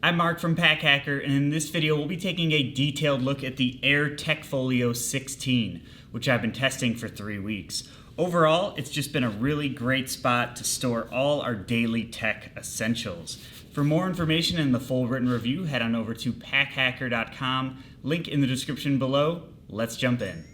I'm Mark from Pack Hacker, and in this video we'll be taking a detailed look at the Air Tech Folio 16, which I've been testing for 3 weeks. Overall, it's just been a really great spot to store all our daily tech essentials. For more information and the full written review, head on over to packhacker.com, link in the description below. Let's jump in.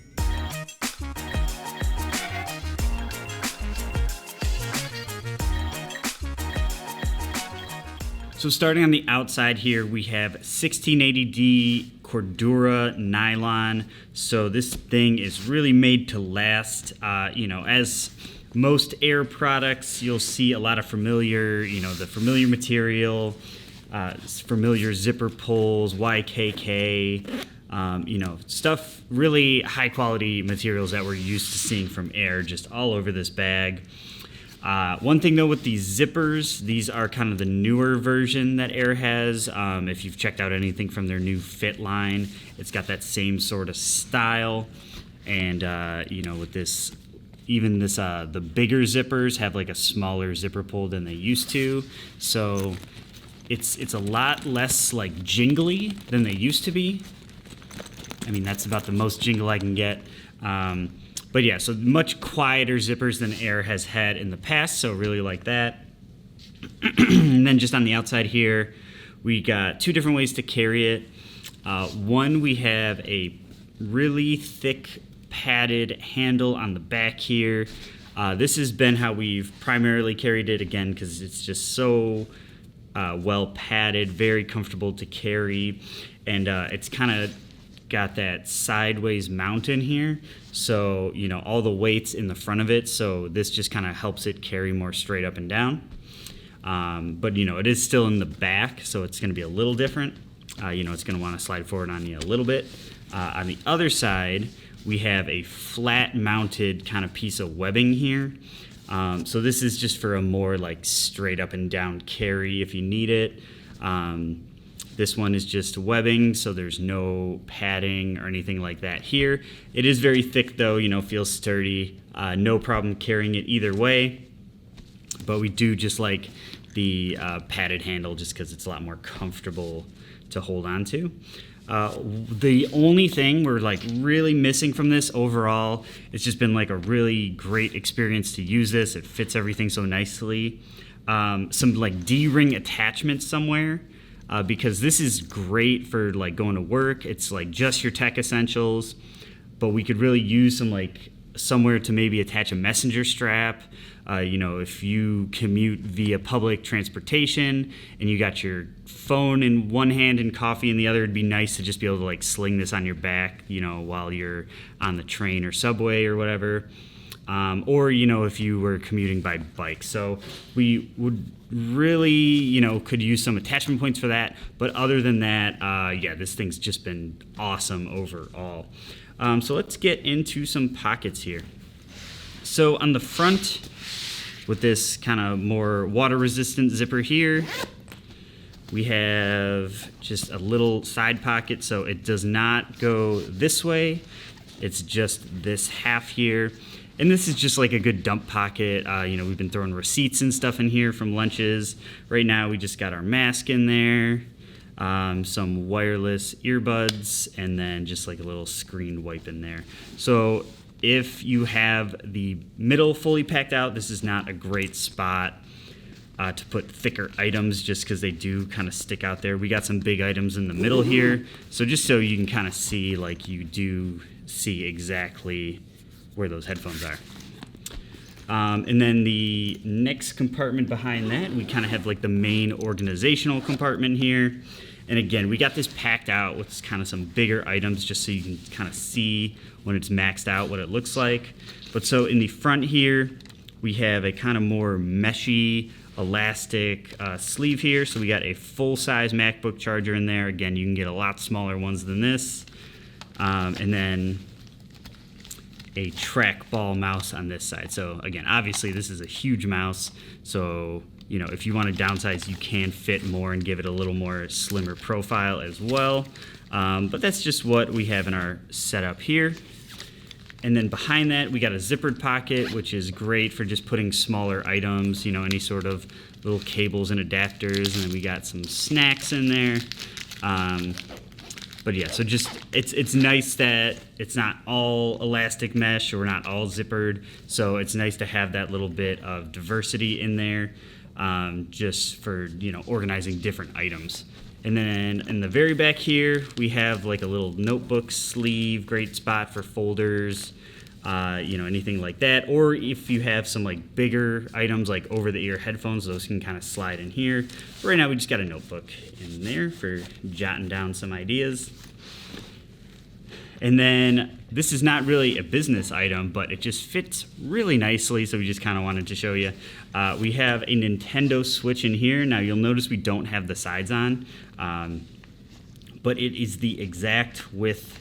So starting on the outside here, we have 1680D Cordura nylon. So this thing is really made to last. As most Air products, you'll see a lot of familiar, the familiar material, familiar zipper pulls, YKK, stuff, really high quality materials that we're used to seeing from Air just all over this bag. One thing though with these zippers, these are kind of the newer version that Air has. If you've checked out anything from their new Fit line, it's got that same sort of style. And with this, even this, the bigger zippers have like a smaller zipper pull than they used to. So it's a lot less like jingly than they used to be. I mean, that's about the most jingle I can get. But yeah, so much quieter zippers than Air has had in the past, so really like that. And then just on the outside here, we got two different ways to carry it. One, we have a really thick padded handle on the back here. This has been how we've primarily carried it, again, because it's just so well padded, very comfortable to carry, and it's kind of got that sideways mount in here, so all the weight's in the front of it, so this just kind of helps it carry more straight up and down. But it is still in the back, so it's going to be a little different. It's going to want to slide forward on you a little bit. On the other side, we have a flat mounted kind of piece of webbing here. So this is just for a more like straight up and down carry if you need it. This one is just webbing, so there's no padding or anything like that here. It is very thick though, feels sturdy. No problem carrying it either way. But we do just like the padded handle just because it's a lot more comfortable to hold on to. The only thing we're like really missing from this overall, it's just been like a really great experience to use this. It fits everything so nicely. Some like D-ring attachments somewhere. Because this is great for like going to work. It's like just your tech essentials, but we could really use some like somewhere to maybe attach a messenger strap. If you commute via public transportation and you got your phone in one hand and coffee in the other, it'd be nice to just be able to like sling this on your back, while you're on the train or subway or whatever. Or if you were commuting by bike. So we would really, could use some attachment points for that. But other than that, this thing's just been awesome overall. So let's get into some pockets here. So on the front, with this kind of more water-resistant zipper here, we have just a little side pocket. So it does not go this way. It's just this half here. And this is just like a good dump pocket. We've been throwing receipts and stuff in here from lunches. Right now we just got our mask in there, some wireless earbuds, and then just like a little screen wipe in there. So if you have the middle fully packed out, this is not a great spot to put thicker items just because they do kind of stick out there. We got some big items in the middle here. So just so you can kind of see, like you do see exactly where those headphones are. And then the next compartment behind that, we kind of have like the main organizational compartment here. And again, we got this packed out with kind of some bigger items just so you can kind of see when it's maxed out what it looks like. But so in the front here, we have a kind of more meshy elastic sleeve here. So we got a full-size MacBook charger in there. Again, you can get a lot smaller ones than this. And then a trackball mouse on this side. So again, obviously this is a huge mouse, so if you want to downsize, you can fit more and give it a little more slimmer profile as well. But that's just what we have in our setup here. And then behind that, we got a zippered pocket, which is great for just putting smaller items, you know, any sort of little cables and adapters. And then we got some snacks in there. But yeah, so just it's nice that it's not all elastic mesh or not all zippered. So it's nice to have that little bit of diversity in there, just for, you know, organizing different items. And then in the very back here, we have like a little notebook sleeve, great spot for folders, you know, anything like that. Or if you have some like bigger items like over-the-ear headphones, those can kind of slide in here. But right now, we just got a notebook in there for jotting down some ideas. And then this is not really a business item, but it just fits really nicely, so we just kind of wanted to show you. We have a Nintendo Switch in here. Now you'll notice we don't have the sides on, but it is the exact width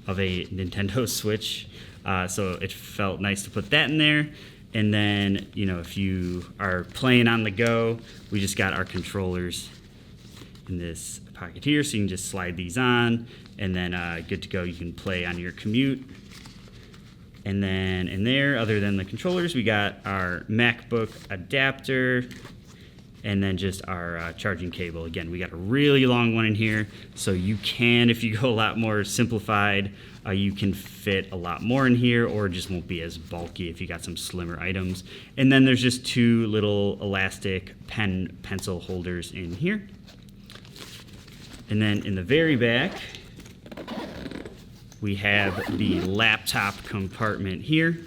of a Nintendo Switch, so it felt nice to put that in there. And then, you know, if you are playing on the go, we just got our controllers in this pocket here, so you can just slide these on, and then good to go. You can play on your commute. And then in there, other than the controllers, we got our MacBook adapter, and then just our charging cable. Again, we got a really long one in here, so you can, if you go a lot more simplified, you can fit a lot more in here, or it just won't be as bulky if you got some slimmer items. And then there's just two little elastic pencil holders in here. And then in the very back, we have the laptop compartment here.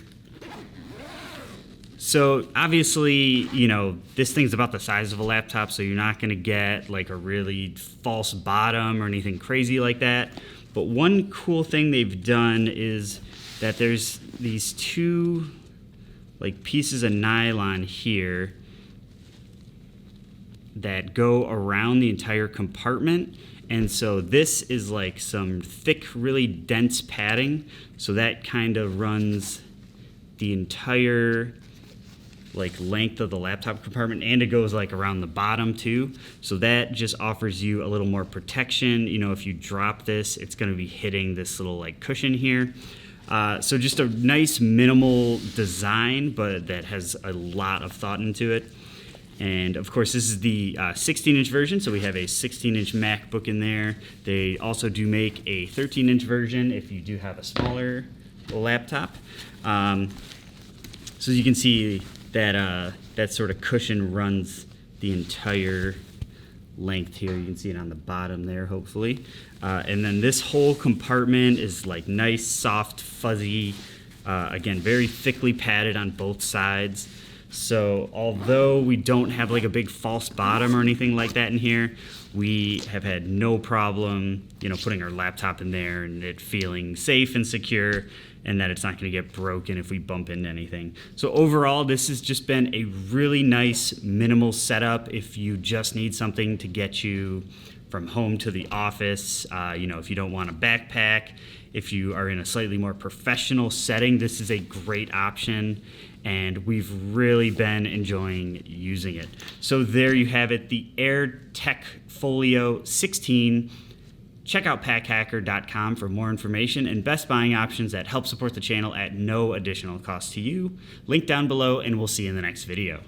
So obviously, you know, this thing's about the size of a laptop, so you're not gonna get like a really false bottom or anything crazy like that. But one cool thing they've done is that there's these two like pieces of nylon here that go around the entire compartment. And so this is like some thick, really dense padding. So that kind of runs the entire like length of the laptop compartment, and it goes like around the bottom too. So that just offers you a little more protection. You know, if you drop this, it's gonna be hitting this little like cushion here. So just a nice minimal design, but that has a lot of thought into it. And of course, this is the 16-inch version, so we have a 16-inch MacBook in there. They also do make a 13-inch version if you do have a smaller laptop. So you can see that that sort of cushion runs the entire length here. You can see it on the bottom there, hopefully. And then this whole compartment is like nice, soft, fuzzy, again, very thickly padded on both sides. So although we don't have like a big false bottom or anything like that in here, we have had no problem, you know, putting our laptop in there and it feeling safe and secure, and that it's not going to get broken if we bump into anything. So overall, this has just been a really nice minimal setup if you just need something to get you from home to the office. You know, if you don't want a backpack, if you are in a slightly more professional setting, this is a great option, and we've really been enjoying using it. So there you have it, the AirTech Folio 16. Check out packhacker.com for more information and best buying options that help support the channel at no additional cost to you. Link down below, and we'll see you in the next video.